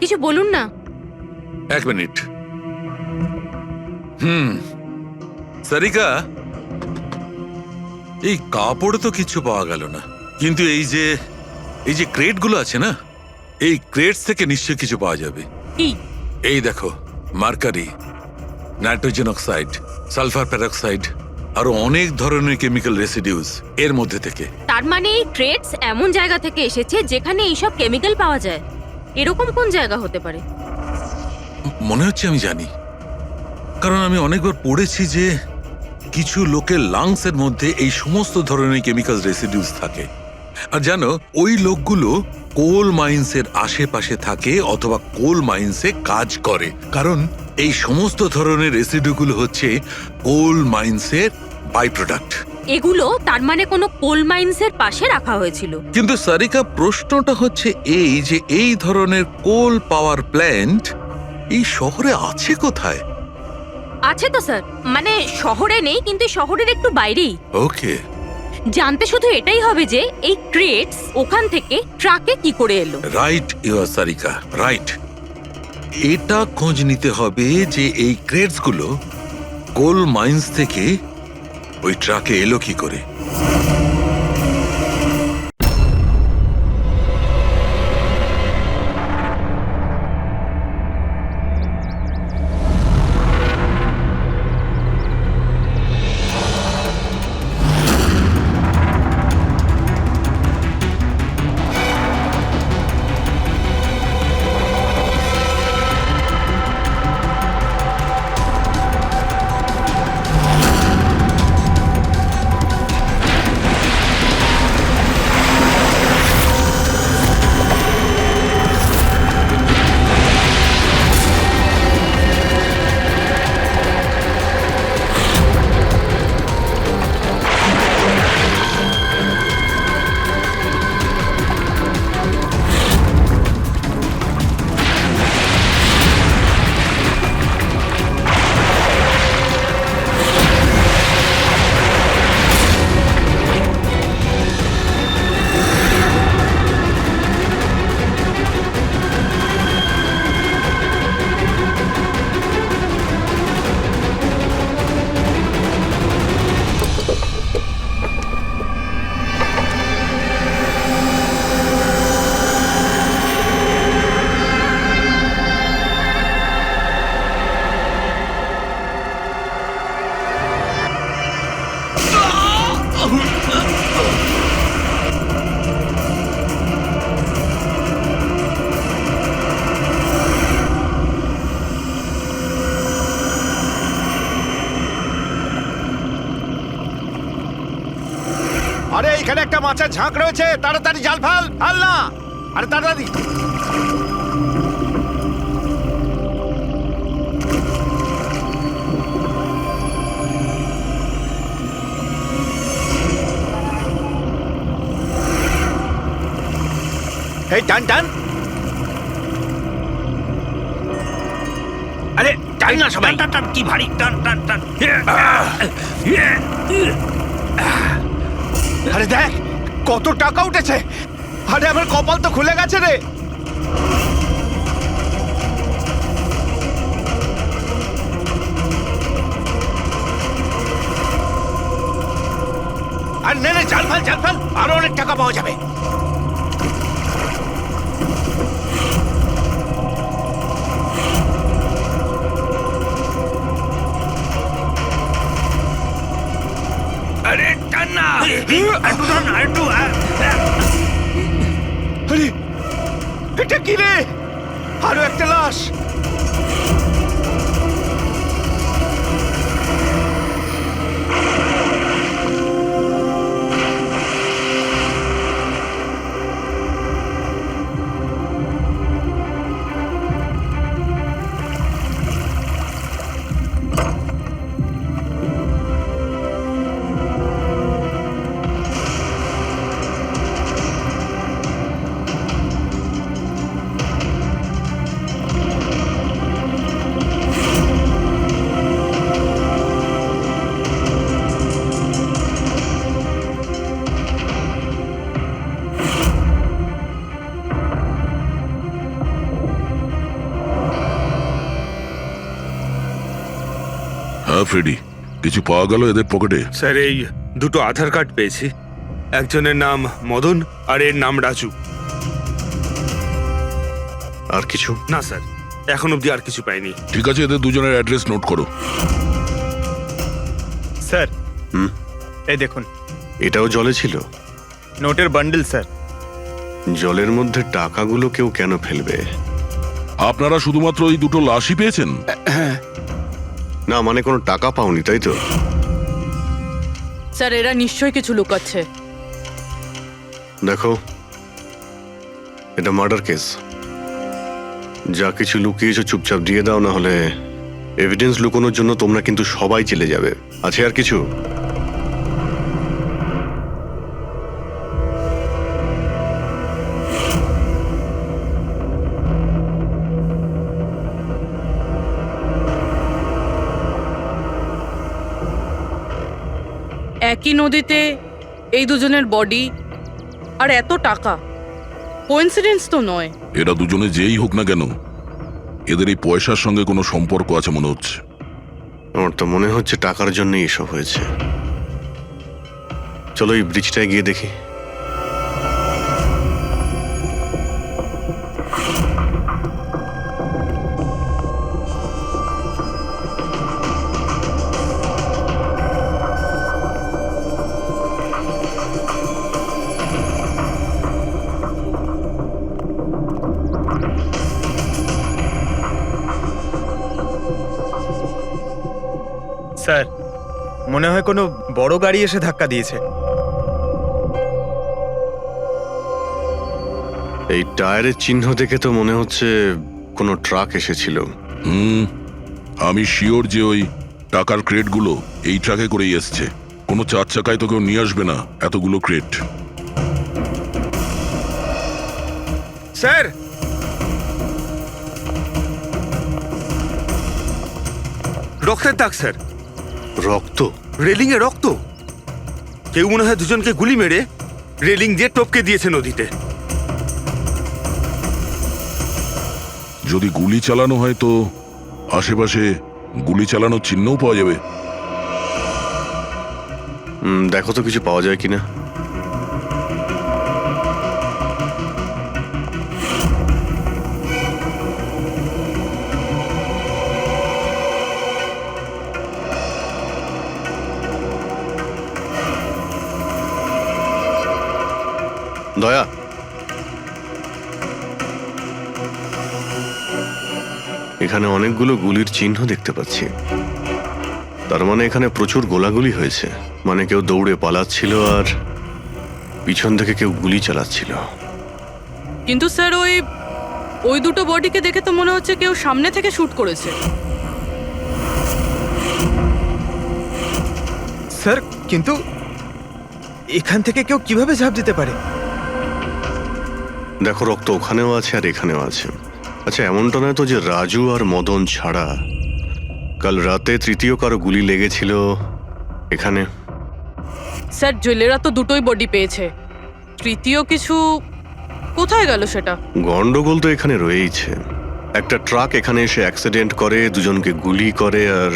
কিছু বলুন না। এক মিনিট। সারিকা, এই কাপড়ে তো কিছু পাওয়া গেল না, কিন্তু এই যে ক্রেটগুলো আছে না, এই ক্রেটস থেকে নিশ্চয়ই কিছু পাওয়া যাবে। কি? এই দেখো, mercury, nitrogen oxide, sulphur peroxide, আরো অনেক ধরনের কেমিক্যাল রেসিডিউস এর মধ্যে থেকে। তার মানে এই ট্রেডস এমন জায়গা থেকে এসেছে যেখানে এইসব কেমিক্যাল পাওয়া যায়। এরকম কোন জায়গা হতে পারে? মনে হচ্ছে আমি জানি, কারণ আমি অনেকবার পড়েছি যে কিছু লোকের লাংস এর মধ্যে এই সমস্ত ধরনের কেমিক্যাল রেসিডিউস থাকে। আর জানো, ওই লোকগুলো কোল মাইন্সের আশেপাশে থাকে অথবা কোল মাইন্সে কাজ করে, কারণ এই সমস্ত ধরনের রেসিডিউগুলো হচ্ছে কোল মাইন্সের বাই প্রোডাক্ট। এগুলো তার মানে কোনো কোল মাইন্সের পাশে রাখা হয়েছিল। কিন্তু সারিকা, প্রশ্নটা হচ্ছে এই যে এই ধরনের কোল পাওয়ার প্ল্যান্ট এই শহরে আছে কোথায়? আছে তো স্যার, মানে শহরে নেই, কিন্তু শহরের একটু বাইরেই। ওকে, জানতে শুধু এটাই হবে যে এই ক্রেটস ওখান থেকে ট্রাকে কি করে এলো। Right your Sarika, right. এটা খোঁজ নিতে হবে যে এই ক্রেটস গুলো কোল মাইন্স থেকে ওই ট্রাকে এলো কি করে। আরে এখানে একটা মাছের ঝাঁক রয়েছে, তাড়াতাড়ি জাল ফাল ফাল না। আরে তাড়াতাড়ি। এই টান টান। আরে টান না সবাই। টান টান, কি ভারী, টান টান টান। আরে দেখ কত টাকা উঠেছে। আরে আমার কপাল তো খুলে গেছে রে। আর নে নে, জাল ফাল জাল ফাল, আরো অনেক টাকা পাওয়া যাবে। আরে টান না, একটু টান, একটু। আরে এটা কি রে? আরো একটা লাশ। হ্যাঁ ফ্রেডি, কিছু পাওয়া গেল এদের পকেটে? স্যার এই দুটো আধার কার্ড পেয়েছি, একজনের নাম মদন আর এর নাম রাজু। আর কিছু? না স্যার, এখন অবধি আর কিছু পাইনি। ঠিক আছে, এদের দুজনের অ্যাড্রেস নোট করো। স্যার হুম? এই দেখুন, এটাও জলে ছিল? নোটের বান্ডেল স্যার। জলের মধ্যে টাকাগুলো কেউ কেন ফেলবে? আপনারা শুধুমাত্র ওই দুটো লাশই পেয়েছেন? না মানে কোনো টাকা পাওনি তাই তো? স্যার এরা নিশ্চয়ই কিছু লুকাচ্ছে। দেখো, এটা মার্ডার কেস। যা কিছু লুকিয়েছো চুপচাপ দিয়ে দাও, না হলে এভিডেন্স লুকানোর জন্য তোমরা কিন্তু সবাই চলে যাবে। আছে আর কিছু? একই নদীতে এই দুজনের বডি আর এত টাকা, কোইন্সিডেন্স তো নয়। এরা দুজনে যেই হোক না কেন, এদের এই পয়সার সঙ্গে কোনো সম্পর্ক আছে মনে হচ্ছে। আমার তো মনে হচ্ছে টাকার জন্যই এসব হয়েছে। চলো এই ব্রিজটায় গিয়ে দেখি। স্যার মনে হয় কোনো বড় গাড়ি এসে ধাক্কা দিয়েছে। এই টায়ারের চিহ্ন দেখে তো মনে হচ্ছে কোনো ট্রাক এসেছিল। আমি শিওর যে ওই টাকার ক্রেটগুলো এই ট্রাকে করেই এসছে। কোনো চার চাকায় তো কেউ নিয়ে আসবে না এতগুলো ক্রেট। স্যার, রক্তের দাগ স্যার। রক্ত? রেলিং এ রক্ত। কেউ মনে হয় দুজনকে গুলি মেরে রেলিং দিয়ে টপকে দিয়েছে নদীতে। যদি গুলি চালানো হয় তো আশেপাশে গুলি চালানোর চিহ্নও পাওয়া যাবে। দেখো তো কিছু পাওয়া যায় কিনা। দয়া, এখানে অনেকগুলো গুলির চিহ্ন দেখতে পাচ্ছি। তার মানে এখানে প্রচুর গোলাগুলি হয়েছে। মানে কেউ দৌড়ে পালাচ্ছিল আর পিছন থেকে কেউ গুলি চালাচ্ছিল। কিন্তু স্যার ওই দুটো বডিকে দেখে তো মনে হচ্ছে কেউ সামনে থেকে শুট করেছে। স্যার কিন্তু এখান থেকে কেউ কিভাবে ঝাঁপ দিতে পারে? দেখো, রক্ত ওখানেও আছে আর এখানেও আছে। আচ্ছা, এমনটা নয় তো যে রাজু আর মদন ছাড়া কাল রাতে তৃতীয় কারো গুলি লেগেছিল এখানে? স্যার জেলেরা তো দুটোই বডি পেয়েছে, তৃতীয় কিছু কোথায় গেল সেটা? গন্ডগোল তো এখানে রয়েইছে। একটা ট্রাক এখানে এসে অ্যাক্সিডেন্ট করে, দুজনকে গুলি করে আর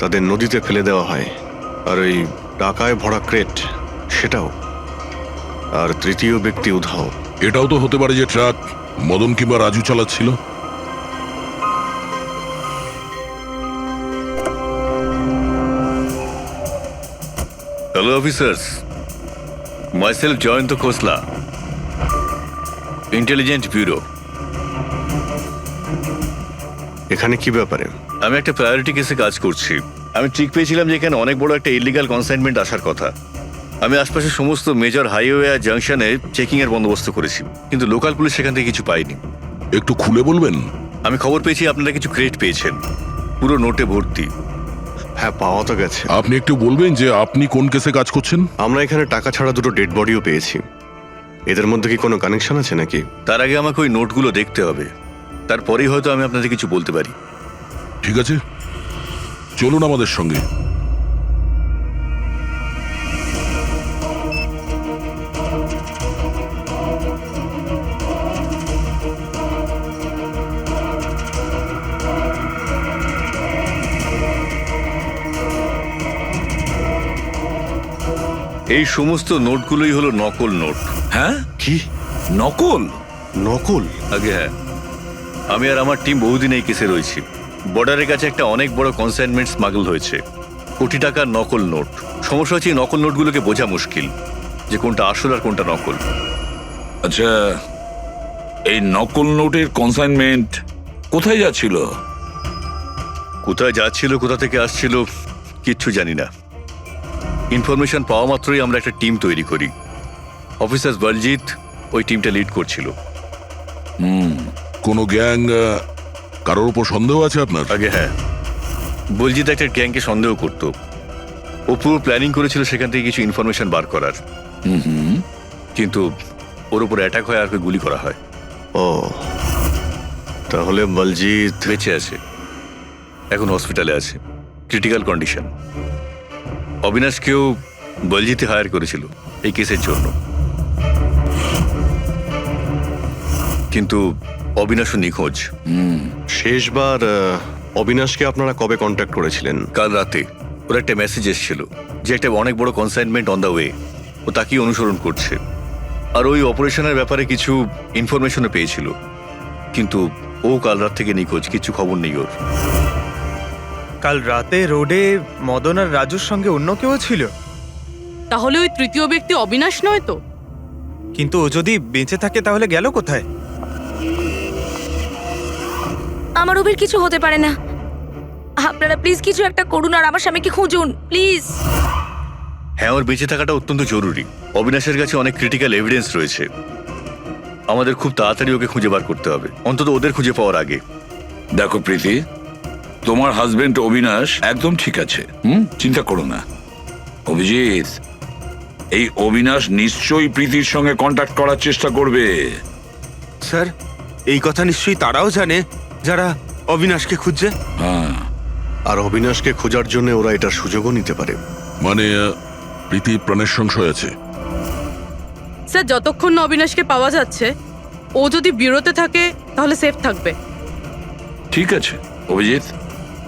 তাদের নদীতে ফেলে দেওয়া হয়। আর ওই টাকায় ভরা ক্রেট সেটাও। আর তৃতীয় ব্যক্তি উধাও। এটাও তো হতে পারে যে ট্রাক মদন কিংবা রাজু চালাচ্ছিল। Hello officers, myself Jayant Khosla, Intelligence Bureau. এখানে কি ব্যাপারে? আমি একটা প্রায়োরিটি কেসে কাজ করছি। আমি ঠিক পেয়েছিলাম যে এখানে অনেক বড় একটা ইলিগাল কনসাইনমেন্ট আসার কথা। আমি আশপাশের সমস্ত মেজর হাইওয়ে আর জাংশনে চেকিং এর বন্দোবস্ত করেছি, কিন্তু লোকাল পুলিশ সেখান থেকে কিছু পাইনি। একটু খুলে বলবেন? আমি খবর পেয়েছি আপনারা কিছু ক্রেট পেয়েছেন, পুরো নোটে ভর্তি। হ্যাঁ, পাওয়া তো গেছে। আপনি একটু বলবেন যে আপনি কোন কেসে কাজ করছেন? আমরা এখানে টাকা ছাড়া দুটো ডেড বডিও পেয়েছি। এদের মধ্যে কি কোনো কানেকশন আছে নাকি? তার আগে আমাকে ওই নোটগুলো দেখতে হবে, তারপরেই হয়তো আমি আপনাদের কিছু বলতে পারি। ঠিক আছে, চলুন আমাদের সঙ্গে। এই সমস্ত নোটগুলোই হলো নকল নোট। হ্যাঁ, কি নকল? নকল? আগে হ্যাঁ, আমি আর আমার টিম বহুদিন এই কেসে রয়েছি। বর্ডারের কাছে একটা অনেক বড় কনসাইনমেন্ট স্মাগল হয়েছে, কোটি টাকার নকল নোট। সমস্যা হচ্ছে এই নকল নোটগুলোকে বোঝা মুশকিল যে কোনটা আসল আর কোনটা নকল। আচ্ছা, এই নকল নোটের কনসাইনমেন্ট কোথায় যাচ্ছিল? কোথায় যাচ্ছিল, কোথা থেকে আসছিল কিচ্ছু জানি না। ইনফরমেশন পাওয়া মাত্রই আমরা একটা টিম তৈরি করি। অফিসার বলজিৎ ওই টিমটা লিড করছিল। কোনো গ্যাং কারোর উপর সন্দেহ আছে আপনার? আগে হ্যাঁ, বলজিৎ একটা গ্যাংকে সন্দেহ করত। ও পুরো প্ল্যানিং করেছিল সেখান থেকে কিছু ইনফরমেশন বার করার, কিন্তু ওর উপর অ্যাটাক হয় আর ওকে গুলি করা হয়। ও, তাহলে বলজিৎ বেঁচে আছে, এখন হসপিটালে আছে, ক্রিটিক্যাল কন্ডিশন। অবিনাশকেও বলজিতে হায়ার করেছিল এই কেসের জন্য, কিন্তু অবিনাশও নিখোঁজ। শেষবার অবিনাশকে আপনারা কবে কন্ট্যাক্ট করেছিলেন? কাল রাতে ওর একটা মেসেজ এসেছিল যে একটা অনেক বড় কনসাইনমেন্ট অন দ্য ওয়ে, ও তাকেই অনুসরণ করছে। আর ওই অপারেশনের ব্যাপারে কিছু ইনফরমেশনও পেয়েছিল, কিন্তু ও কাল রাত থেকে নিখোঁজ, কিছু খবর নেই ওর। কাল রাতে রোডে মদন আর রাজুর সঙ্গে অন্য কেউ ছিল, তাহলে ওই তৃতীয় ব্যক্তি অবিনাশ নয় তো? কিন্তু ও যদি বেঁচে থাকে তাহলে গেল কোথায়? আমার অভির কিছু হতে পারে না। আপনারা প্লিজ কিছু একটা করুন আর আমার স্বামীকে খুঁজুন প্লিজ। হ্যাঁ, ওর বেঁচে থাকাটা অত্যন্ত জরুরি। অবিনাশের কাছে অনেক ক্রিটিক্যাল এভিডেন্স রয়েছে, আমাদের খুব তাড়াতাড়ি ওকে খুঁজে বার করতে হবে, অন্তত ওদের খুঁজে পাওয়ার আগে। দেখো প্রীতি, তোমার হাজবেন্ড অবিনাশ একদম ঠিক আছে, চিন্তা করো না। অভিজিৎ, এই অবিনাশ নিশ্চয়ই প্রীতির সঙ্গে কন্ট্যাক্ট করার চেষ্টা করবে। স্যার, এই কথা নিশ্চয়ই তারাও জানে যারা অবিনাশকে খুঁজছে। হ্যাঁ, আর অবিনাশকে খোঁজার জন্য ওরা এটার সুযোগও নিতে পারে। মানে প্রীতি প্রাণের সংশয় আছে। স্যার, যতক্ষণ না অবিনাশকে পাওয়া যাচ্ছে, ও যদি বিরতে থাকে তাহলে সেফ থাকবে। ঠিক আছে অভিজিৎ,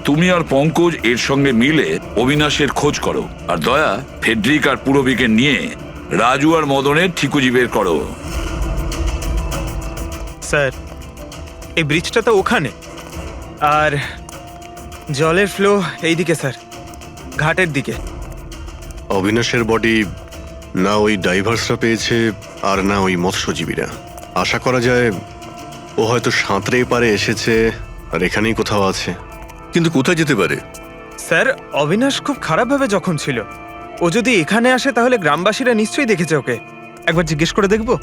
তুমি আর পঙ্কজ এর সঙ্গে মিলে অবিনাশের খোঁজ করো, আর দয়া ফেডরিক আর পুরবীকে নিয়ে রাজু আর মদনের ঠিকুজি বের করো। স্যার, এই ব্রিজটা তো ওখানে, আর জলের ফ্লো এইদিকে স্যার, ঘাটের দিকে। অবিনাশের বডি না ওই ডাইভার্সরা পেয়েছে আর না ওই মৎস্যজীবীরা। আশা করা যায় ও হয়তো সাঁতরেই পারে এসেছে আর এখানেই কোথাও আছে। কিন্তু কোথায় যেতে পারে? স্যার, অবিনাশ খুব খারাপভাবে জখম ছিল। ও যদি এখানে আসে তাহলে গ্রামবাসীরা নিশ্চয়ই দেখেছে ওকে। একবার জিজ্ঞেস করে দেখবো।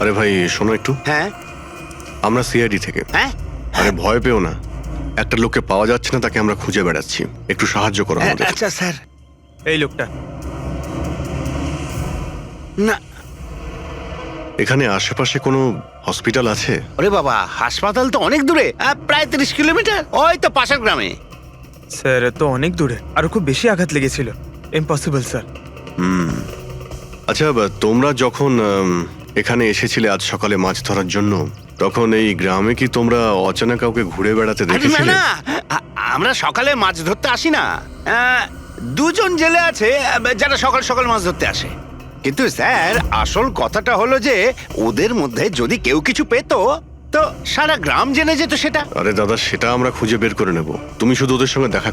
আরে ভাই শোনো একটু। হ্যাঁ আমরা সিআইডি থেকে। হ্যাঁ আরে ভয় পেও না, একটা লোককে পাওয়া যাচ্ছে না, তাকে আমরা খুঁজে বেড়াচ্ছি, একটু সাহায্য করো আমাদের। আচ্ছা স্যার। এই লোকটা না, এখানে আশেপাশে কোনো হসপিটাল আছে? ওরে বাবা, হাসপাতাল তো অনেক দূরে, প্রায় 30 কিলোমিটার, ওই তো পাশের গ্রামে। স্যার তো অনেক দূরে, আরো খুব বেশি আঘাত লেগেছিল। Impossible sir. আচ্ছা, তোমরা যখন এখানে এসেছিলে আজ সকালে মাছ ধরার জন্য, তখন এই গ্রামে কি তোমরা অচেনা কাউকে ঘুরে বেড়াতে আরে না দেখেছিলে? না, আমরা সকালে মাছ ধরতে আসি না। দুজন জেলে আছে যারা সকাল সকাল মাছ ধরতে আসে। কিন্তু স্যার, আসল কথাটা হলো যে ওদের মধ্যে যদি কেউ কিছু পেতো তো সারা গ্রাম জেনে যেত সেটা। আরে দাদা, সেটা আমরা খুঁজে বের করে নেব, তুমি শুধু ওদের সঙ্গে দেখা।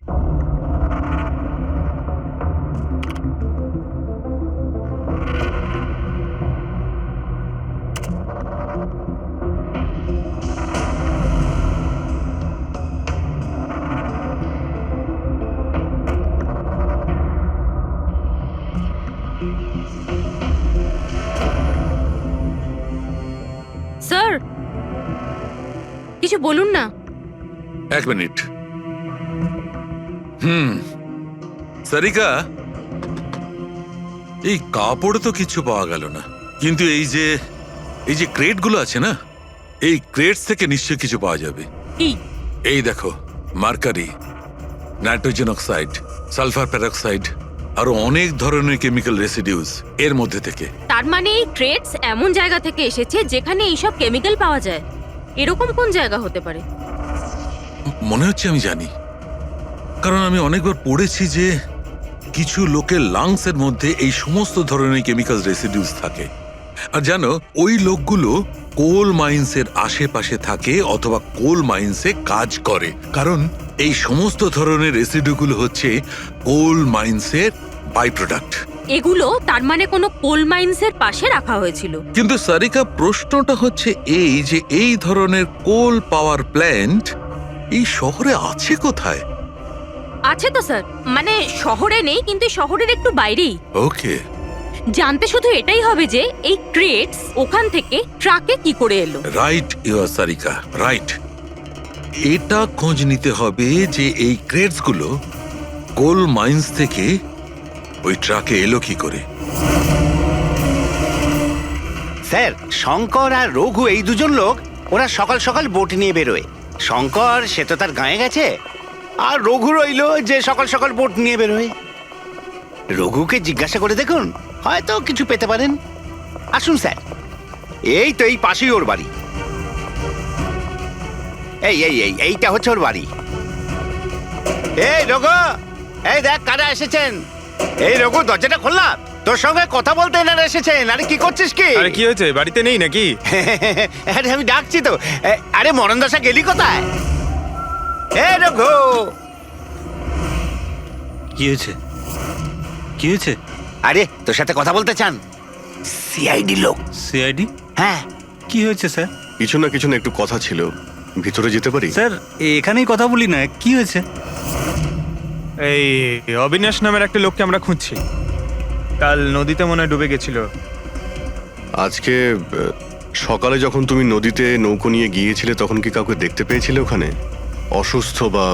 স্যার, কিছু বলুন না। এক মিনিট। সারিকা, এই কাপড়ে তো কিছু পাওয়া গেল না, কিন্তু এই যে ক্রেটগুলো আছে না, এই ক্রেটস থেকে নিশ্চয়ই কিছু পাওয়া যাবে। কি? এই দেখো, mercury, nitrogen oxide, sulphur peroxide, আরো অনেক ধরনের কেমিক্যাল রেসিডিউস এর মধ্যে থেকে। তার মানে এই ক্রেটস এমন জায়গা থেকে এসেছে যেখানে এইসব কেমিক্যাল পাওয়া যায়। এরকম কোন জায়গা হতে পারে? মনে হচ্ছে আমি জানি। কারণ আমি অনেকবার পড়েছি যে কিছু লোকের লাংসের মধ্যে এই সমস্ত ধরনের কেমিক্যাল রেসিডিউস থাকে। আর জানো, ওই লোকগুলো কোল মাইন্সের আশেপাশে থাকে অথবা কোল মাইন্সে কাজ করে, কারণ এই সমস্ত ধরনের রেসিডিউগুলো হচ্ছে কোল মাইন্সের বাই প্রোডাক্ট। এগুলো তার মানে কোনো কোল মাইন্সের পাশে রাখা হয়েছিল। কিন্তু সারিকা, প্রশ্নটা হচ্ছে এই যে এই ধরনের কোল পাওয়ার প্ল্যান্ট এই শহরে আছে কোথায়? আছে তো স্যার, মানে শহরে নেই, কিন্তু শহরের একটু বাইরেই। ওকে, জানতে শুধু এটাই হবে যে এই ক্রেটস ওখান থেকে ট্রাকে কি করে এলো। Right your Sarika, right. এটা খোঁজ নিতে হবে যে এই ক্রেটস গুলো কোল মাইন্স থেকে ওই ট্রাকে এলো কি করে। স্যার, শঙ্কর আর রঘু এই দুজন লোক, ওরা সকাল সকাল বোট নিয়ে বেরোয়। শঙ্কর সে তো তার গায়ে গেছে, আর রঘু রইল যে সকাল সকাল বোট নিয়ে বেরোয়। রঘুকে জিজ্ঞাসা করে দেখুন, হয়তো কিছু পেতে পারেন। আসুন স্যার, এই তো এই পাশেই ওর বাড়ি। এইটা হচ্ছে ওর বাড়ি। এই রঘু, এই দেখ কারা এসেছেন। এই রঘু, দরজাটা খোলা, তোর সঙ্গে কথা বলতে এনারা এসেছেন। আরে কি করছিস কি? আরে কি হয়েছে, বাড়িতে নেই নাকি? আরে আমি ডাকছি তো। আরে মরণ দশা গেলি কোথায়? এই রঘু, কি হয়েছে? কি হয়েছে? আরে তোর সাথে কথা বলতে চান সিআইডি লোক। সিআইডি? হ্যাঁ। কি হয়েছে স্যার? কিছু না একটু কথা ছিল, ভিতরে যেতে পারি? স্যার, এখানেই কথা বলি না, কি হয়েছে? এই অবিনাশ নামের একটা লোককে আমরা খুঁজছি। কাল নদীতে মনে হয় ডুবে গেছিল। আজকে সকালে যখন তুমি নদীতে নৌকো নিয়ে গিয়েছিলে তখন কি কাউকে দেখতে পেয়েছিলে ওখানে? অসুস্থ বা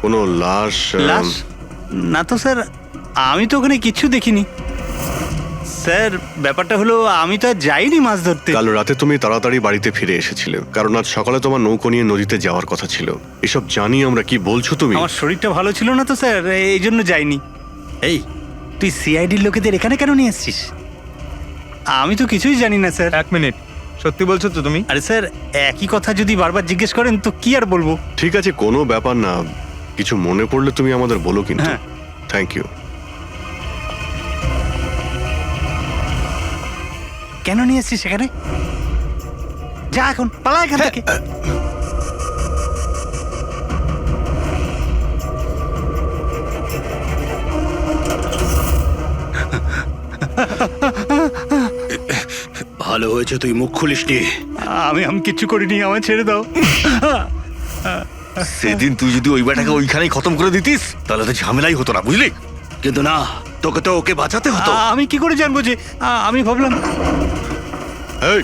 কোনো লাশ? লাশ? না তো স্যার, আমি তো ওখানে কিচ্ছু দেখিনি। স্যার, ব্যাপারটা হলো আমি তো আর যাইনি মাছ ধরতে। কাল রাতে তুমি তাড়াতাড়ি বাড়িতে ফিরে এসেছিলে, কারণ আজ সকালে তোমার নৌকো নিয়ে নদীতে যাওয়ার কথা ছিল। এসব জানি আমরা, কি বলছো তুমি? আমার শরীরটা ভালো ছিল না তো স্যার, এই জন্য যাইনি। এই, তুই সিআইডির লোকেদের এখানে কেন নিয়ে এসছিস? আমি তো কিছুই জানি না স্যার। এক মিনিট, সত্যি বলছো তো তুমি? আরে স্যার, একই কথা যদি বারবার জিজ্ঞেস করেন তো কি আর বলবো। ঠিক আছে, কোনো ব্যাপার না, কিছু মনে পড়লে তুমি আমাদের বলো কিন্তু। হ্যাঁ। Thank you. কেন নিয়ে এসছিস সেখানে? যা এখন, পালা এখান থেকে। ভালো হয়েছে তুই মুখ খুলিসনি। আমি কিচ্ছু করিনি, আমায় ছেড়ে দাও। সেদিন তুই যদি ওই বেটাকে ওইখানেই খতম করে দিতিস তাহলে তো ঝামেলাই হতো না, বুঝলি? কিন্তু না, তোকে তো ওকে বাঁচাতে হতো। আমি কি করে জানবো যে আমি ভাবলাম। এই,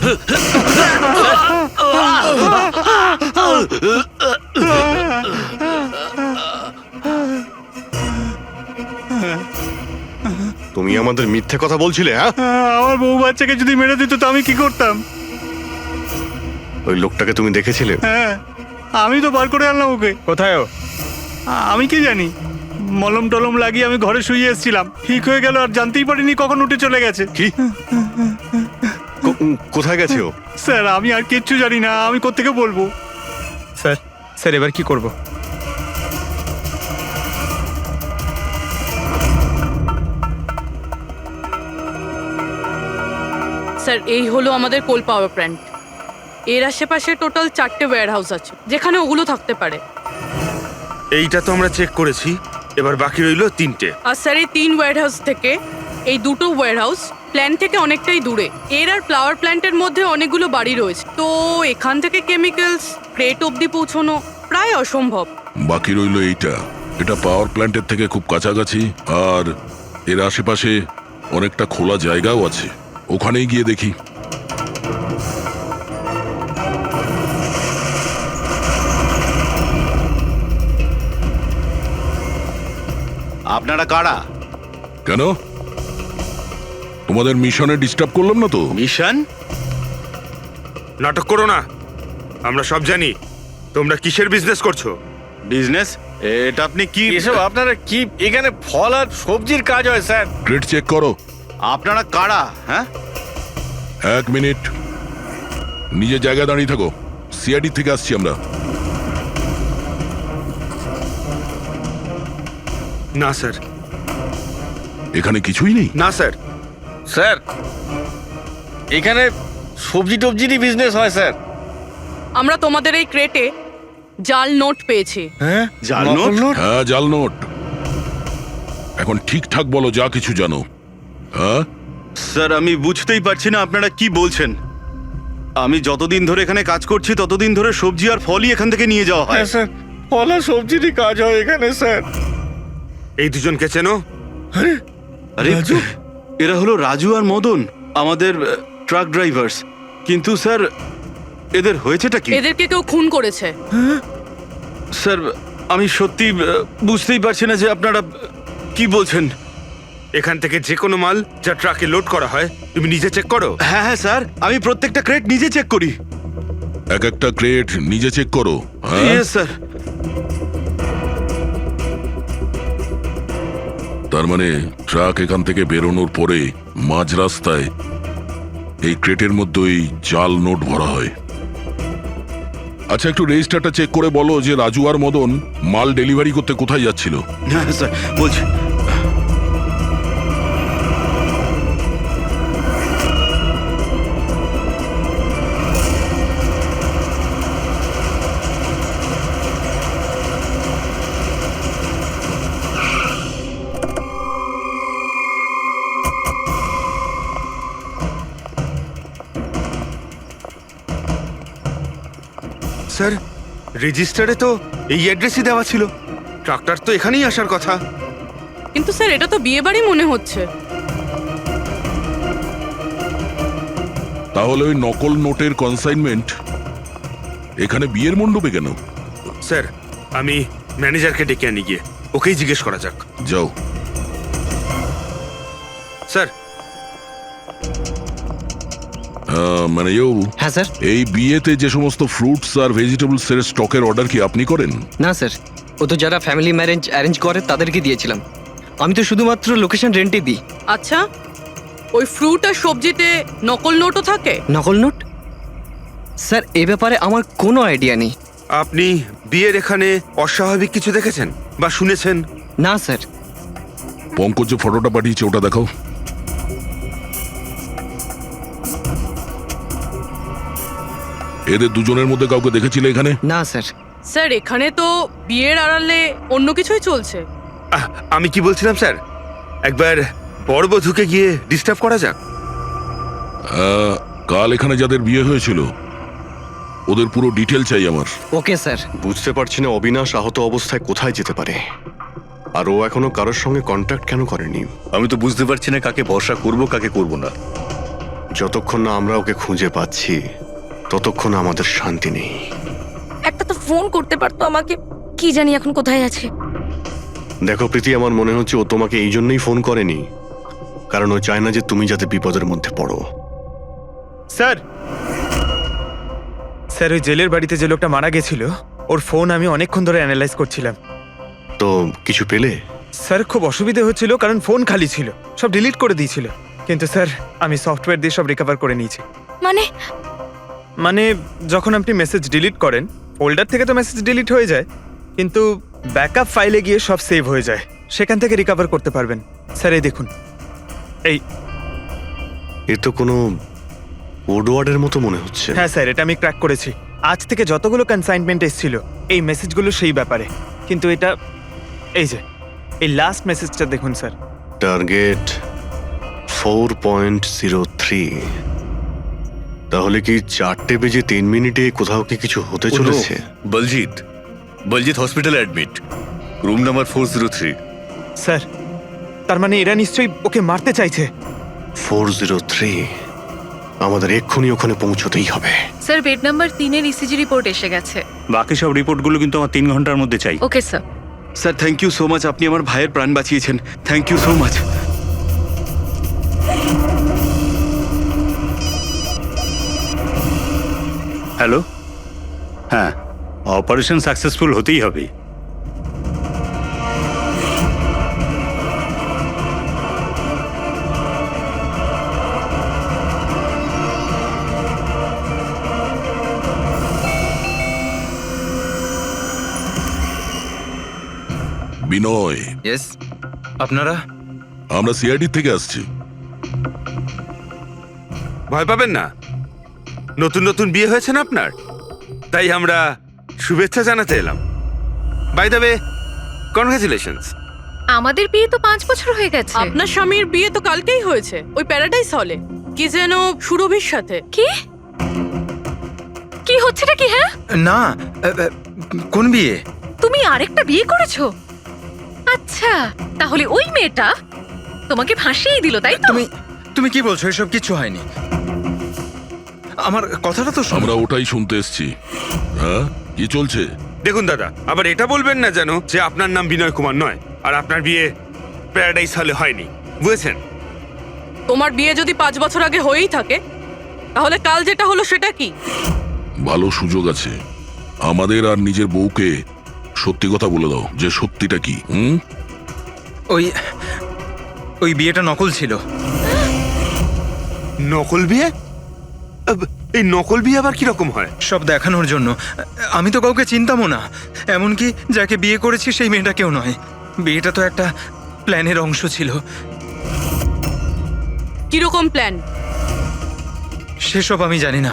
তুমি আমাদের মিথ্যে কথা বলছিলে? হ্যাঁ, আমার বউ বাচ্চাকে যদি মেরে দিত তো আমি কি করতাম? ওই লোকটাকে তুমি দেখেছিলে? হ্যাঁ, আমি তো বার করে আনলাম ওকে। কোথায় ও? আমি কি জানি, মলম টলম লাগিয়ে আমি ঘরে শুয়ে এসেছিলাম, ঠিক হয়ে গেল আর জানতেই পারিনি কখন উঠে চলে গেছে। কি? কোথায় গেছে ও? স্যার, আমি আর কিচ্ছু জানি না, আমি কোত্থেকে বলবো? স্যার এবার কি করব? স্যার, এই হলো আমাদের কোল পাওয়ার প্ল্যান্ট। এর আশেপাশে টোটাল 4টে ওয়্যার হাউস আছে যেখানে ওগুলো থাকতে পারে। এইটা তো আমরা চেক করেছি, এবার বাকি রইলো 3টে। আর স্যার, এই 3 ওয়্যার হাউস থেকে এই 2টো ওয়্যার হাউস প্ল্যান্ট থেকে অনেকটাই দূরে। এর আর ফ্লাওয়ার প্ল্যান্টের মধ্যে অনেকগুলো বাড়ি রয়েছে, তো এখান থেকে কেমিক্যালস ক্রেট অব্দি পৌঁছানো প্রায় অসম্ভব। বাকি রইল এইটা। এটা পাওয়ার প্ল্যান্টের থেকে খুব কাছাকাছি, আর এর আশেপাশে অনেকটা খোলা জায়গাও আছে। ওখানেই গিয়ে দেখি। আপনারা কারা? কেন? তোমাদের মিশনে ডিস্টার্ব করলাম না তো? মিশন? নাটক করো না, আমরা সব জানি তোমরা কিসের বিজনেস করছো। বিজনেস? এটা আপনি কি এসব আপনারা কি? এখানে ফল আর সবজির কাজ হয় স্যার। ক্রেট চেক করো। আপনারা কারা? হ্যাঁ, 1 মিনিট, নিজের জায়গায় দাঁড়িয়ে থাকো। সিআইডি থেকে আসছি আমরা। না স্যার, এখানে কিছুই নেই? না স্যার। স্যার এখানে সবজি টবজিরই বিজনেস হয় স্যার। আমরা তোমাদের এই ক্রেটে জাল নোট পেয়েছি। হ্যাঁ জাল নোট? হ্যাঁ, জাল নোট। এখন ঠিকঠাক বলো যা কিছু জানো। হ্যাঁ, স্যার আমি বুঝতেই পারছি না আপনারা কি বলছেন। আমি যতদিন ধরে এখানে কাজ করছি ততদিন ধরে সবজি আর ফলই এখান থেকে নিয়ে যাওয়া হয়। হ্যাঁ স্যার, ফল আর সবজিরই কাজ হয় এখানে স্যার। এই দুজনকে চেনো? আরে এরা হলো রাজু আর মদন, আমাদের ট্রাক ড্রাইভার্স। কিন্তু স্যার এদের হয়েছেটা কি? এদেরকে কেউ খুন করেছে। স্যার আমি সত্যি বুঝতেই পারছি না যে আপনারা কি বলছেন। এখান থেকে যে কোনো মাল যা ট্রাকে লোড করা হয় তুমি নিজে চেক করো? হ্যাঁ হ্যাঁ স্যার, আমি প্রত্যেকটা ক্রেট নিজে চেক করি। এক একটা ক্রেট নিজে চেক করো? হ্যাঁ ইয়েস স্যার। তার মানে ট্রাক এখান থেকে বেরোনোর পরে মাঝ রাস্তায় এই ক্রেটের মধ্যে ওই জাল নোট ভরা হয়। আচ্ছা, একটু রেজিস্টারটা চেক করে বলো যে রাজু আর মদন মাল ডেলিভারি করতে কোথায় যাচ্ছিল? হ্যাঁ স্যার বলছি। স্যার রেজিস্টারে তো এই অ্যাড্রেসই দেওয়া ছিল। ট্রাকটার তো এখানেই আসার কথা। কিন্তু স্যার এটা তো বিয়ে বাড়ি মনে হচ্ছে। তাহলে ওই নকল নোটের কনসাইনমেন্ট এখানে বিয়ের মণ্ডপে কেন? স্যার আমি ম্যানেজারকে ডেকে আনি, গিয়ে ওকেই জিজ্ঞেস করা যাক। যাও। স্যার মানে হ্যাঁ স্যার। এই বিয়েতে যে সমস্ত ফ্রুটস আর ভেজিটেবলস এর স্টকের অর্ডার কি আপনি করেন? না স্যার, ও তো যারা ফ্যামিলি ম্যারেজ অ্যারেঞ্জ করে তাদেরকে দিয়েছিলাম। আমি তো শুধুমাত্র লোকেশন রেন্টে দিই। আচ্ছা, ওই ফ্রুট আর সবজিতে নকল নোটও থাকে? নকল নোট? স্যার এ ব্যাপারে আমার কোনো আইডিয়া নেই। আপনি বিয়ের এখানে অস্বাভাবিক কিছু দেখেছেন বা শুনেছেন? না স্যার। পঙ্কজ যে ফটোটা পাঠিয়েছে ওটা দেখাও। এদের দুজনের মধ্যে কাউকে দেখেছিলে এখানে? না স্যার। স্যার এখানে তো বিয়ের আড়ালে অন্য কিছুই চলছে। আমি কি বলছিলাম স্যার, একবার বরবধূকে গিয়ে ডিস্টার্ব করা যাক। কাল এখানে যাদের বিয়ে হয়েছিল ওদের পুরো ডিটেল চাই আমার। Okay sir. বুঝতে পারছি না অবিনাশ আহত অবস্থায় কোথায় যেতে পারে, আর ও এখনো কারোর সঙ্গে কন্ট্যাক্ট কেন করেনি। আমি তো বুঝতে পারছি না কাকে ভরসা করব কাকে করব না। যতক্ষণ না আমরা ওকে খুঁজে পাচ্ছি ততক্ষণ আমাদের শান্তি নেই। একটা তো ফোন করতে পারতো আমাকে, কি জানি এখন কোথায় আছে। দেখো প্রীতি, আমার মনে হচ্ছে ও তোমাকে এই জন্যই ফোন করেনি, কারণ ও চায় না যে তুমি যাতে বিপদের মধ্যে পড়ো। স্যার, স্যার ওই জেলের বাড়িতে যে লোকটা মারা গেছিল ওর ফোন আমি অনেকক্ষণ ধরে অ্যানালাইজ করছিলাম। তো কিছু পেলে? স্যার খুব অসুবিধে হচ্ছিল কারণ ফোন খালি ছিল, সব ডিলিট করে দিয়েছিল। কিন্তু স্যার আমি সফটওয়্যার দিয়ে সব রিকভার করে নিয়েছি। মানে যখন আপনি মেসেজ ডিলিট করেন ফোল্ডার থেকে তো মেসেজ ডিলিট হয়ে যায়, কিন্তু ব্যাকআপ ফাইলে গিয়ে সব সেভ হয়ে যায়, সেখান থেকে রিকভার করতে পারবেন। স্যার এই দেখুন, এই এ তো কোনো কোডওয়ার্ডের মতো মনে হচ্ছে। হ্যাঁ স্যার, এটা আমি ক্র্যাক করেছি। আজ থেকে যতগুলো কনসাইনমেন্ট এসেছিল এই মেসেজগুলো সেই ব্যাপারে, কিন্তু এটা এই যে এই লাস্ট মেসেজটা দেখুন স্যার। টার্গেট 4.03। তাহলে কি 4:03 কোথাও কি কিছু হতে চলেছে? বলজিৎ হসপিটালে অ্যাডমিট, রুম নাম্বার 403। স্যার তার মানে এরা নিশ্চয়ই ওকে মারতে চাইছে। 403, আমাদের এক্ষুনি ওখানে পৌঁছতেই হবে। স্যার বেড নাম্বার 3-এর ইসিজি রিপোর্ট এসে গেছে। বাকি সব রিপোর্টগুলো কিন্তু আমার 3 ঘন্টার মধ্যে চাই। Okay sir. Sir thank you so much, আপনি আমার ভাইয়ের প্রাণ বাঁচিয়েছেন। Thank you so much. Hello, হ্যাঁ অপারেশন সাকসেসফুল হতেই হবে। বিনয়, ইয়েস আপনারা আমরা সিআইডি থেকে আসছি। ভয় পাবেন না, নতুন নতুন বিয়ে হয়েছে না আপনার, তাই আমরা শুভেচ্ছা জানাতে এলাম। By the way, congratulations. আমাদের বিয়ে তো 5 বছর হয়ে গেছে। আপনার স্বামীর বিয়ে তো কালকেই হয়েছে, ওই প্যারাডাইস হলে, কি যেন সুরভির সাথে। কি কি হচ্ছেটা কি? হ্যাঁ, না, কোন বিয়ে? তুমি আরেকটা বিয়ে করেছো? আচ্ছা, তাহলে ওই মেয়েটা তোমাকে ফাঁসিয়ে দিল, তাই তো? তুমি কি বলছো? এসব কিছু হয়নি। আমার কথাটা তো শোনো। আমরা ওটাই শুনতে এসছি। হ্যাঁ, কি চলছে? দেখুন দাদা, আবার এটা বলবেন না যেন যে আপনার নাম বিনয় কুমার নয় আর আপনার বিয়ে প্যারাডাইস হলে হয়নি, বুঝেছেন? তোমার বিয়ে যদি 5 বছর আগে হয়েই থাকে, তাহলে কাল যেটা হলো সেটা কি? ভালো সুযোগ আছে, আমাদের আর নিজের বউকে সত্যি কথা বলে দাও যে সত্যিটা কি। ওই বিয়েটা নকল ছিল। নকল বিয়ে? এই নকল বিয়ে আবার কিরকম হয়? সব দেখানোর জন্য। আমি তো কাউকে চিনতামও না, এমনকি যাকে বিয়ে করেছি সেই মেয়েটাকেও নয়। বিয়েটা তো একটা প্ল্যানের অংশ ছিল। কিরকম প্ল্যান? সেসব আমি জানি না,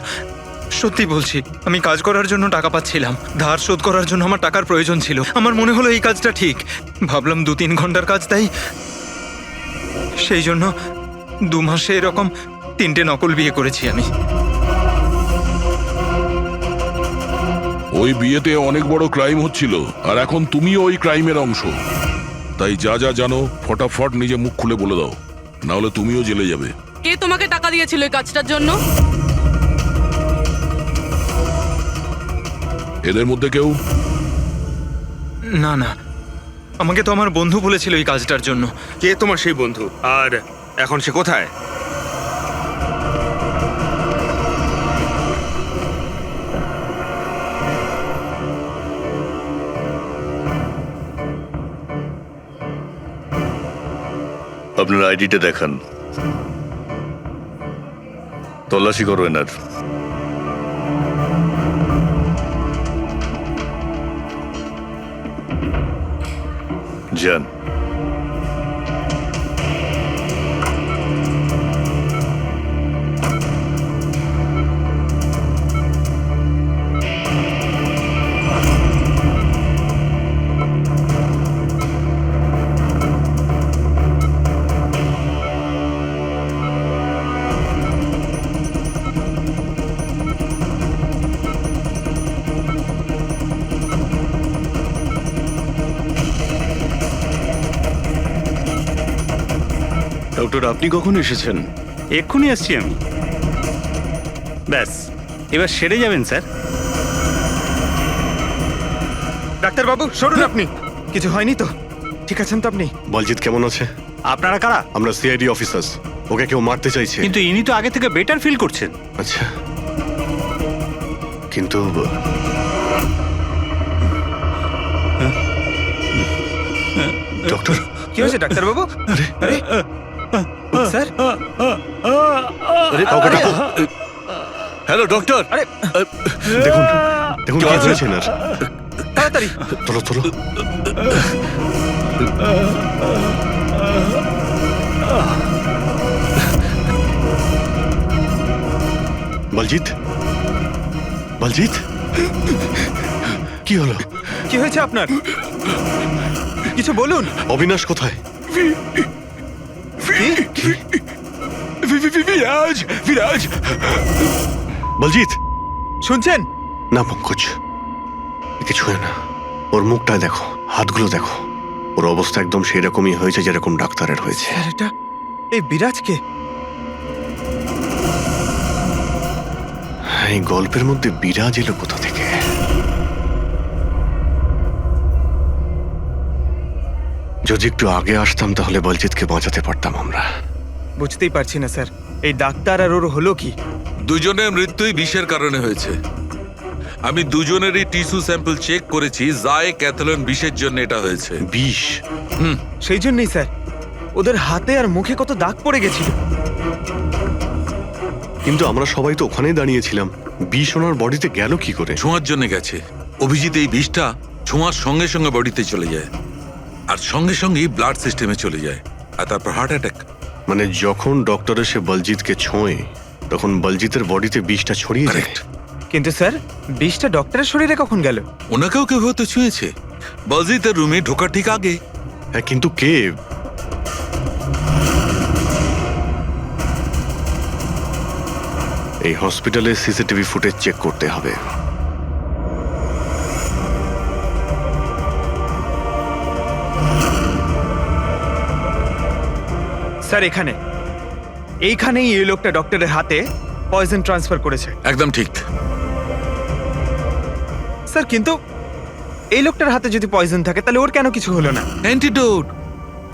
সত্যি বলছি। আমি কাজ করার জন্য টাকা পাচ্ছিলাম, ধার শোধ করার জন্য আমার টাকার প্রয়োজন ছিল। আমার মনে হলো এই কাজটা ঠিক, ভাবলাম 2-3 ঘন্টার কাজ, তাই সেই জন্য 2 মাসে এরকম 3টে নকল বিয়ে করেছি আমি। ওই বিয়েতে অনেক বড় ক্রাইম হচ্ছিল, আর এখন তুমিও ওই ক্রাইমের অংশ। তাই যা যা জানো ফটাফট নিজে মুখ খুলে বলে দাও, না হলে তুমিও জেলে যাবে। কে তোমাকে টাকা দিয়েছিল এই কাজটার জন্য? এদের মধ্যে কেউ? না না, আমাকে তো আমার বন্ধু বলেছিল এই কাজটার জন্য। কে তোমার সেই বন্ধু, আর এখন সে কোথায়? আপনার আইডিটা দেখান, তল্লাশি করো এনার। যান। ডক্টর, আপনি কখন এসেছেন? এক্ষুনি আসছি আমি। ব্যাস, এবার সেরে যাবেন স্যার। ডাক্তারবাবু সরুন আপনি। কিছু হয়নি তো? ঠিক আছেন তো আপনি? বলজিৎ কেমন আছে? আপনারা কারা? আমরা সিআইডি অফিসার্স। ওকে কেউ মারতে চাইছে। কিন্তু ইনি তো আগে থেকে বেটার ফিল করছেন। আচ্ছা, কিন্তু ডক্টর, কি হয়েছে ডাক্তারবাবু? আরে স্যার, আরে কাউকে ডাকো। Hello doctor. আরে দেখুন দেখুন কি হয়েছে না। তাড়াতাড়ি চলো চলো। বলজিৎ, বলজিৎ, কি হলো? কি হয়েছে আপনার? কিছু বলুন। অবিনাশ কোথায়? বিরাজ, বিরাজ, বলজিৎ, শুনছেন? না পঙ্কজ, কিছু হয় না। ওর মুখটা দেখো, হাতগুলো দেখো, ওর অবস্থা একদম সেই রকমই হয়েছে যেরকম ডাক্তারের হয়েছে। স্যার, এটা এই বিরাজকে? এই গল্পের মধ্যে বিরাজ এলো কোথা থেকে? যদি একটু আগে আসতাম তাহলে বলজিৎকে বাঁচাতে পারতাম আমরা। বুঝতেই পারছি না স্যার, এই ডাক্তার আর ওর হলো কি? দুজনের মৃত্যুই বিষের কারণে হয়েছে। আমি দুজনেরই টিস্যু স্যাম্পল চেক করেছি, জায় ক্যাথলন বিষের জন্য এটা হয়েছে। বিষ? সেই জন্যই স্যার, ওদের হাতে আর মুখে কত দাগ পড়ে গেছিল। কিন্তু আমরা সবাই তো ওখানেই দাঁড়িয়েছিলাম, বিষ ওনার বডিতে গেল কি করে? ছোঁয়ার জন্য গেছে। অভিজিৎ এই বিষটা ছোঁয়ার সঙ্গে সঙ্গে বডিতে চলে যায়। আর সঙ্গে সঙ্গেই ব্লাড সিস্টেমে চলে যায় আর তারপর হার্ট অ্যাটাক। মানে যখন ডক্টর এসে বলজিৎকে ছোঁয় তখন বলজিতের বডিতে বিষটা ছড়িয়ে যায়। কারেক্ট। কিন্তু স্যার বিষটা ডক্টরের শরীরে কখন গেল? ওনাকেও কেউ হয়তো ছুঁয়েছে বলজিতের রুমে ঢোকার ঠিক আগে। হ্যাঁ, কিন্তু কে? এই হসপিটালে সিসিটিভি ফুটেজ চেক করতে হবে। স্যার এইখানেই এই লোকটা ডক্টরের হাতে পয়জন ট্রান্সফার করেছে। একদম ঠিক। স্যার কিন্তু এই লোকটার হাতে যদি পয়জন থাকে তাহলে ওর কেন কিছু হলো না? অ্যান্টিডোট।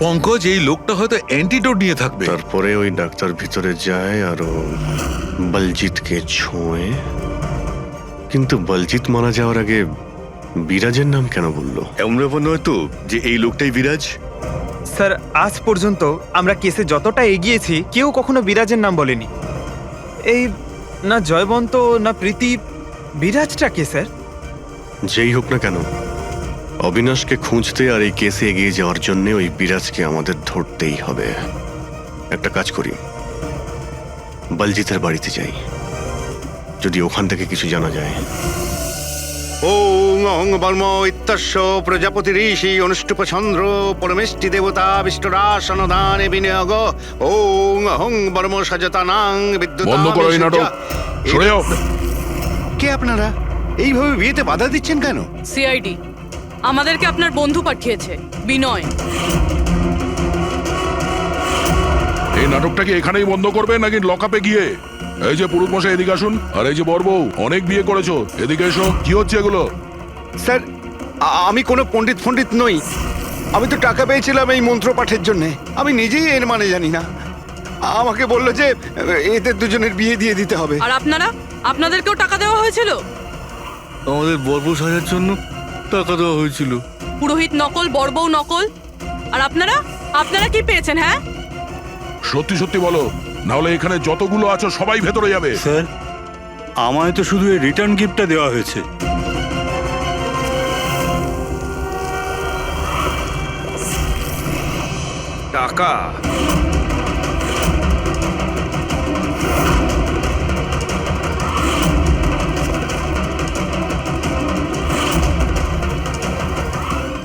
পঙ্কজ, এই লোকটা হয়তো অ্যান্টিডোট নিয়ে থাকবে। তারপরে ওই ডাক্তার ভিতরে যায় আর ও বলজিৎকে ছোঁয়ে। কিন্তু বলজিৎ মারা যাওয়ার আগে বিরাজের নাম কেন বললো? এমন ব্যাপার নয় তো যে এই লোকটাই বিরাজ? স্যার আজ পর্যন্ত আমরা কেসে যতটা এগিয়েছি কেউ কখনো বিরাজের নাম বলেনি। এই না জয়বন্ত না প্রীতি, বিরাজটা কে স্যার? যেই হোক না কেন, অবিনাশকে খুঁজতে আর এই কেসে এগিয়ে যাওয়ার জন্য ওই বিরাজকে আমাদের ধরতেই হবে। একটা কাজ করি, বলজিতের বাড়িতে যাই, যদি ওখান থেকে কিছু জানা যায়। ওং অং বর্ম ইত্যস্য প্রজাপতি ঋষি অনুষ্ঠুপ চন্দ্র পরমেষ্টি দেবতা বিষ্টরাসনদানে বিনিয়োগ ওং অং বর্ম সজতানাং বিদ্যুৎ। বন্ধ করো এই নাটক, সরে যাও। কে আপনারা? এইভাবে বিয়েতে বাধা দিচ্ছেন কেন? সিআইডি আমাদেরকে আপনার বন্ধু পাঠিয়েছে, বিনয়। এই নাটকটাকে এখানেই বন্ধ করবে নাকি লকআপে গিয়ে? এই যে পুরুষ মশাই এদিকে আসুন, আর এই যে বরবউ অনেক বিয়ে করেছো, এদিকে এসো। কি হচ্ছে এগুলো? স্যার, আমি কোনো পণ্ডিত নই। আমি তো টাকা পেয়েছিলাম এই মন্ত্র পাঠের জন্য। আমি নিজেই এর মানে জানি না। আমাকে বললো যে এদের দুজনের বিয়ে দিয়ে দিতে হবে। আর আপনাদেরকেও টাকা দেওয়া হয়েছিল? আমাদের বরবউ সাজার জন্য টাকা দেওয়া হয়েছিল। পুরোহিত নকল, বড়বউ নকল। আর আপনারা কি পেয়েছেন? হ্যাঁ, সত্যি সত্যি বলো, নাহলে এখানে যতগুলো আছো সবাই ভেতরে যাবে। স্যার, আমায় তো শুধু এই রিটার্ন গিফটটা দেওয়া হয়েছে। টাকা?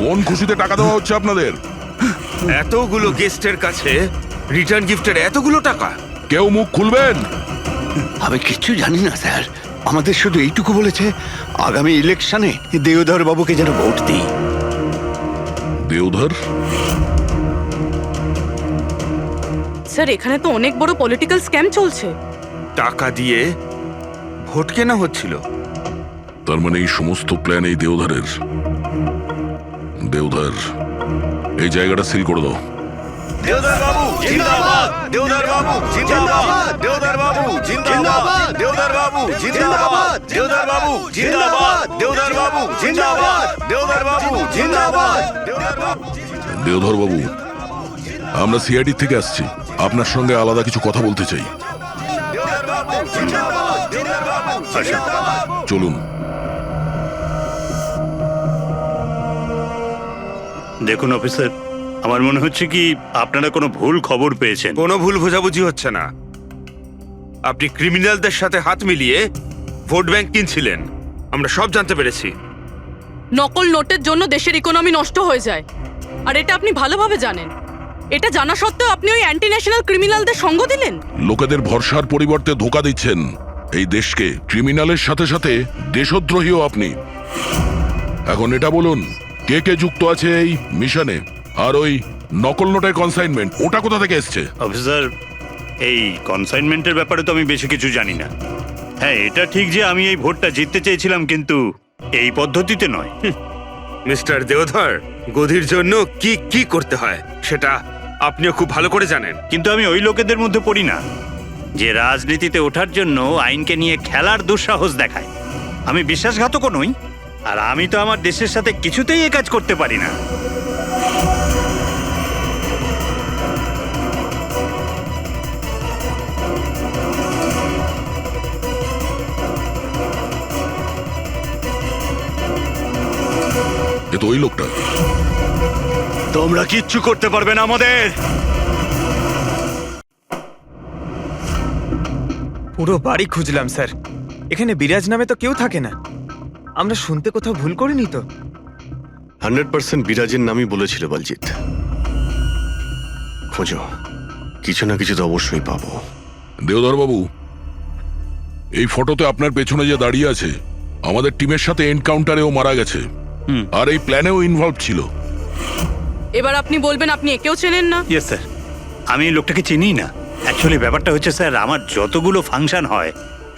কোন খুশিতে টাকা দেওয়া হচ্ছে আপনাদের? এতগুলো গেস্টের কাছে রিটার্ন গিফটের এতগুলো টাকা? কেউ মুখ খুলবেন? আমি কিচ্ছু জানি না স্যার। আমাদের শুধু এইটুকু বলেছে, আগামী ইলেকশনে দেওধর বাবুকে যেন ভোট দিই। দেওধর? স্যার এখানে তো অনেক বড় পলিটিক্যাল স্ক্যাম চলছে। টাকা দিয়ে ভোট কেনা হচ্ছিল? তার মানে এই সমস্ত প্ল্যান এই দেওধরের। দেওধর, এই জায়গাটা সিল করে দাও। দেওধর বাবু জিন্দাবাদ! দেওধর বাবু জিন্দাবাদ! দেওধর বাবু জিন্দাবাদ! দেওধর বাবু জিন্দাবাদ! দেওধর বাবু জিন্দাবাদ! দেওধর বাবু জিন্দাবাদ! দেওধর বাবু জিন্দাবাদ! দেওধর বাবু। দেওধর বাবু, আমরা সিআইডি থেকে আসছি, আপনার সঙ্গে আলাদা কিছু কথা বলতে চাই। চলুন। দেখুন অফিসার, আমার মনে হচ্ছে কি আপনারা কোনো ভুল খবর পেয়েছেন। কোনো ভুল বোঝাবুঝি হচ্ছে না। আপনি ক্রিমিনালদের সাথে হাত মিলিয়ে ভোট ব্যাংক কিনছিলেন, আমরা সব জানতে পেরেছি। নকল নোটের জন্য দেশের ইকোনমি নষ্ট হয়ে যায়, আর এটা আপনি ভালোভাবে জানেন। এটা জানা সত্ত্বেও আপনি ওই অ্যান্টি ন্যাশনাল ক্রিমিনালদের সঙ্গ দিলেন। লোকেদের ভরসার পরিবর্তে ধোঁকা দিচ্ছেন এই দেশকে। ক্রিমিনালের সাথে সাথে দেশদ্রোহীও আপনি। এখন এটা বলুন, কে কে যুক্ত আছে এই মিশনে? আর ওই নকল নোটের কনসাইনমেন্ট, ওটা কোথা থেকে এসছে? অফিসার, এই কনসাইনমেন্টের ব্যাপারে তো আমি বেশি কিছু জানি না। হ্যাঁ, এটা ঠিক যে আমি এই ভোটটা জিততে চেয়েছিলাম, কিন্তু এই পদ্ধতিতে নয়। মিস্টার দেওধর, গদির জন্য কি কি করতে হয় সেটা আপনিও খুব ভালো করে জানেন। কিন্তু আমি ওই লোকেদের মধ্যে পড়ি না যে রাজনীতিতে ওঠার জন্য আইনকে নিয়ে খেলার দুঃসাহস দেখায়। আমি বিশ্বাসঘাতকও নই, আর আমি তো আমার দেশের সাথে কিছুতেই এ কাজ করতে পারি না। এ তো ওই লোকটা। তোমরা কিচ্ছু করতে পারবে না আমাদের। পুরো বাড়ি খুঁজলাম স্যার, এখানে বিরাজ নামে তো কেউ থাকে না। আমরা শুনতে কোথাও ভুল করিনি তো? 100% বিরাজের নামই বলেছিল বলজিৎ। খোঁজো, কিছু না কিছু তো অবশ্যই পাবো। দেওধর বাবু, এই ফটোতে আপনার পেছনে যে দাঁড়িয়ে আছে আমাদের টিমের সাথে এনকাউন্টারেও মারা গেছে, আর এই প্ল্যানেও ইনভলভ ছিল। এবার আপনি বলবেন আপনি একেও চেনেন না? ইয়েস স্যার, আমি এই লোকটাকে চিনি না। অ্যাকচুয়ালি ব্যাপারটা হচ্ছে স্যার, আমার যতগুলো ফাংশন হয়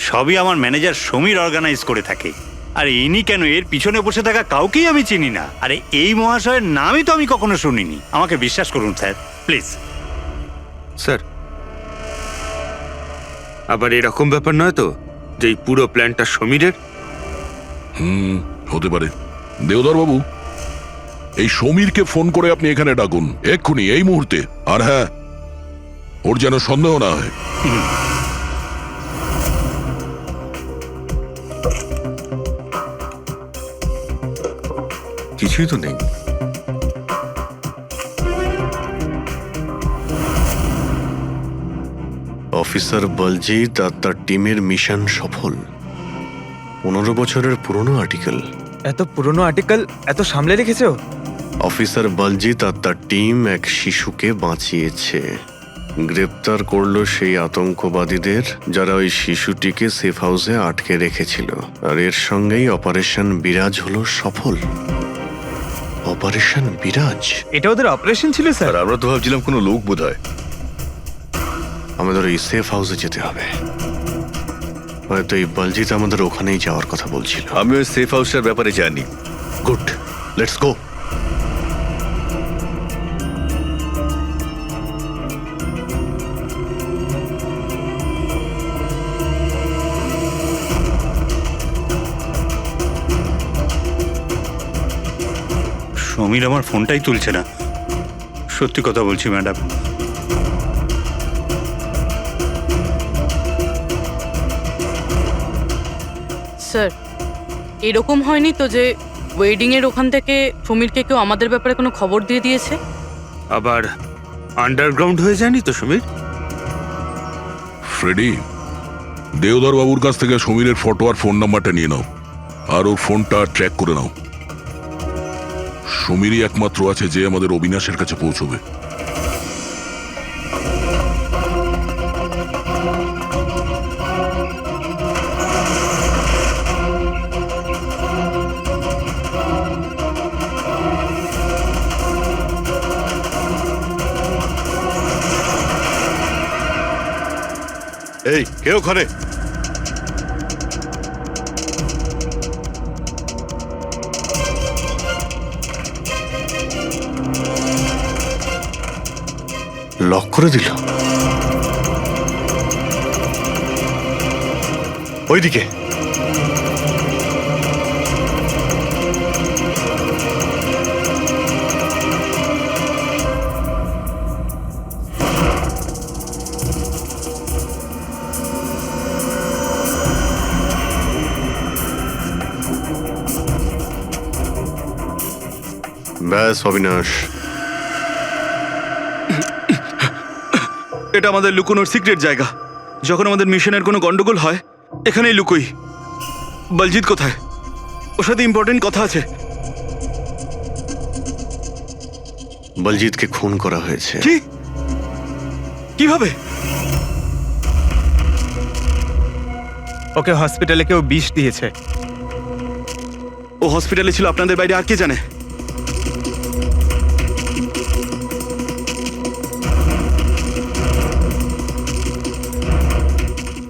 সবই আমার ম্যানেজার সমীর অর্গানাইজ করে থাকে। আর ইনি কেন, এর পিছনে বসে থাকা কাউকেই আমি চিনি না। আরে এই মহাশয়ের নামই তো আমি কখনো শুনিনি। আমাকে বিশ্বাস করুন স্যার, প্লিজ। স্যার, আবার এরকম ব্যাপার নয় তো যে এই পুরো প্ল্যানটা সমীরের? হতে পারে। দেওধর বাবু, এই সমীরকে ফোন করে আপনি এখানে ডাকুন এক্ষুনি, এই মুহূর্তে। আর হ্যাঁ, ওর যেন সন্দেহ না হয়। কিছুই তো নেই। অফিসার বলজিৎ আর তার টিমের মিশন সফল। 15 বছরের পুরনো আর্টিকেল। এত পুরনো আর্টিকেল এত সামলে রেখেছো? অফিসার বলজিৎ আর তার টিম এক শিশুকে বাঁচিয়েছে। গ্রেপ্তার করলো সেই আতঙ্কবাদীদের যারা ওই শিশুটিকে সেফ হাউসে আটকে রেখেছিল। আর এর সঙ্গেই অপারেশন বিরাজ হলো সফল। অপারেশন বিরাজ? এটা ওদের অপারেশন ছিল স্যার? আর আমরা তো ভাবছিলাম কোনো লোক বোধ হয়। আমাদের ওই সেফ হাউসে যেতে হবে। হয়তো এই বলজিৎ আমাদের ওখানেই যাওয়ার কথা বলছিল। আমি ওই সেফ হাউসটার ব্যাপারে জানি। Good, let's go. সমীর আমার ফোনটাই তুলছে না। সত্যি কথা বলছি ম্যাডাম। স্যার, এরকম হয়নি তো যে ওয়েডিং এর ওখান থেকে সমীরকে কেউ আমাদের ব্যাপারে কোনো খবর দিয়ে দিয়েছে? আবার আন্ডারগ্রাউন্ড হয়ে যায়নি তো সমীর? ফ্রেডি, দেওধর বাবুর কাছ থেকে সমীরের ফটো আর ফোন নাম্বারটা নিয়ে নাও, আর ওর ফোনটা ট্র্যাক করে নাও। সমীরই একমাত্র আছে যে আমাদের অবিনাশের কাছে পৌঁছবে। এই কে ওখানে? লক করে দিল। ওইদিকে। ব্যাস অবিনাশ, এটা আমাদের লুকোনোর সিক্রেট জায়গা। যখন আমাদের মিশনের কোনো গন্ডগোল হয় এখানেই লুকোই। বলজিৎ কোথায়? ওর সাথে ইম্পর্টেন্ট কথা আছে। বলজিৎকে খুন করা হয়েছে। কি? কিভাবে? ওকে হসপিটালে কেউ বিষ দিয়েছে। ও হসপিটালে ছিল, আপনাদের বাইরে আর কে জানে?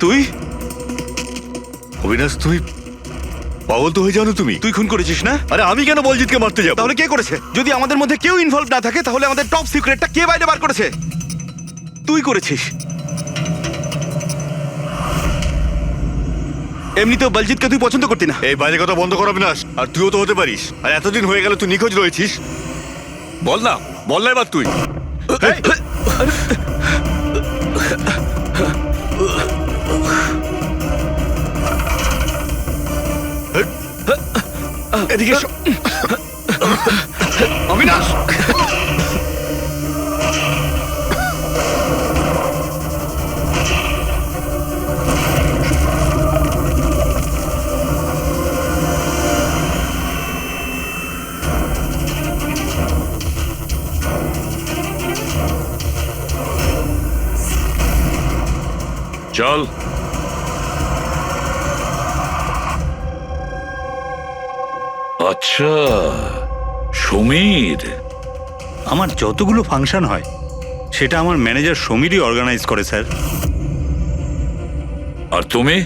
তুই? অবিনাশ, তুই পাগল তো হয়ে যাও না তুমি? তুই খুন করেছিস না? আরে আমি কেন বলজিৎকে মারতে যাব? তাহলে কে করেছে? যদি আমাদের মধ্যে কেউ ইনভলভ না থাকে তাহলে আমাদের টপ সিক্রেটটা কে বাইরে বার করেছে? তুই করেছিস। এমনিতেও বলজিৎকে তুই পছন্দ করতি না। এই বাইরে কথা বন্ধ কর অবিনাশ। আর তুইও তো হতে পারিস। আর এতদিন হয়ে গেল তুই নিখোঁজ রয়েছিস। বল না এবার তুই। এদিকে এসো। অবিনাশ! চল। আচ্ছা, সমীর। আমার যতগুলো ফাংশন হয় সেটা আমার ম্যানেজার সমীরই অর্গানাইজ করে স্যার। আর তুমি?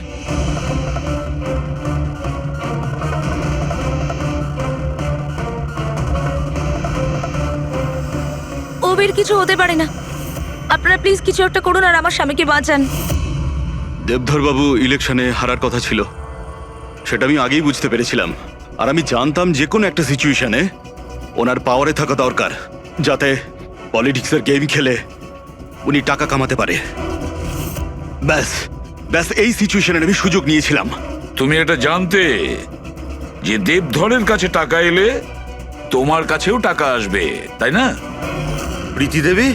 ওবির কিছু হতে পারে না। আপনারা প্লিজ কিছু একটা করুন আর আমার স্বামীকে বাঁচান। দেবধরবাবু ইলেকশনে হারার কথা ছিল, সেটা আমি আগেই বুঝতে পেরেছিলাম। আর আমি জানতাম যে কোনো একটা সিচুয়েশনে ওনার পাওয়ারে থাকা দরকার, যাতে পলিটিক্সের গেম খেলে উনি টাকা কামাতে পারে। ব্যাস ব্যাস এই সিচুয়েশনে আমি সুযোগ নিয়েছিলাম। তুমি এটা জানতে যে দেবধরের কাছে টাকা এলে তোমার কাছেও টাকা আসবে, তাই না? প্রীতি দেবী,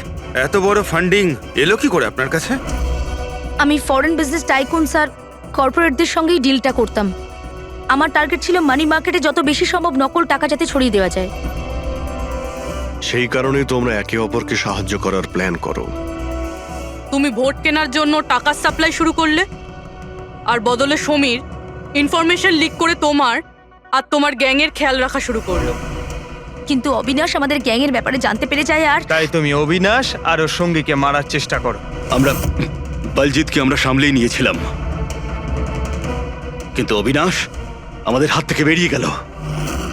এত বড় ফান্ডিং এলো কি করে আপনার কাছে? আমি ফরেন বিজনেস টাইকুন স্যার কর্পোরেটদের সঙ্গেই ডিলটা করতাম। আমার টার্গেট ছিল মানি মার্কেটে যত বেশি সম্ভব নকল টাকা যাতে ছড়িয়ে দেওয়া যায়। সেই কারণেই তোমরা একে অপরকে সাহায্য করার প্ল্যান করো। তুমি ভোট কেনার জন্য টাকার সাপ্লাই শুরু করলে, আর বদলে সমীর ইনফরমেশন লিক করে তোমার আর তোমার গ্যাংয়ের খেয়াল রাখা শুরু করলো। কিন্তু অবিনাশ আমাদের গ্যাংয়ের ব্যাপারে জানতে পেরে যায় আর তাই তুমি অবিনাশ আর ওর সঙ্গীকে মারার চেষ্টা করো। আমরা বলজিৎকে আমরা সামলেই নিয়েছিলাম, কিন্তু অবিনাশ আমাদের হাত থেকে বেরিয়ে গেল,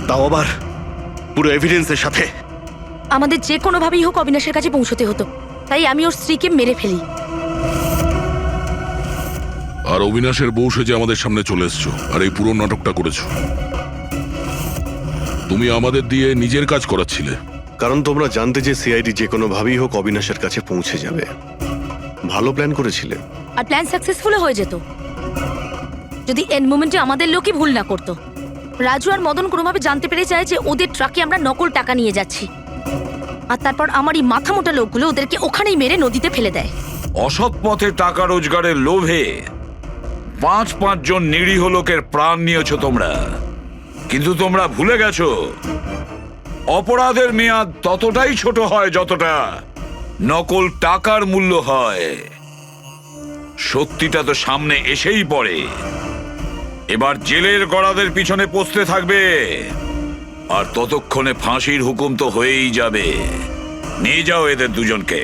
তাও আবার পুরো এভিডেন্সের সাথে। আমাদের যে কোনোভাবেই হোক অবিনাশের কাছে পৌঁছতে হতো, তাই আমি ওর স্ত্রীকে মেরে ফেলি। আর অবিনাশের বউ সেজে আমাদের সামনে চলে এসছো আর এই পুরো নাটকটা করেছো। তুমি আমাদের দিয়ে নিজের কাজ করাচ্ছিলে, কারণ তোমরা জানতে যে সিআইডি যে কোনোভাবেই হোক অবিনাশের কাছে পৌঁছে যাবে। ভালো প্ল্যান করেছিলে। আর প্ল্যান সাকসেসফুল হয়ে যেত যদি এন্ড মোমেন্টে আমাদের লোকই ভুল না করতো। রাজু আর মদন কোনোভাবে জানতে পেরে যায় যে ওদের ট্রাকে আমরা নকল টাকা নিয়ে যাচ্ছি, আর তারপর আমার এই মাথা মোটা লোকগুলো ওদেরকে ওখানেই মেরে নদীতে ফেলে দেয়। অসৎ পথে টাকা রোজগারের লোভে 5 জন নিরীহ লোকের প্রাণ নিয়েছো তোমরা, কিন্তু তোমরা ভুলে গেছো অপরাধের মেয়াদ ততটাই ছোট হয় যতটা নকল টাকার মূল্য হয়। সত্যিটা তো সামনে এসেই পড়ে। এবার জেলের গড়াদের পিছনে পৌঁছতে থাকবে, আর ততক্ষণে ফাঁসির হুকুম তো হয়েই যাবে। নিয়ে যাও এদের দুজনকে।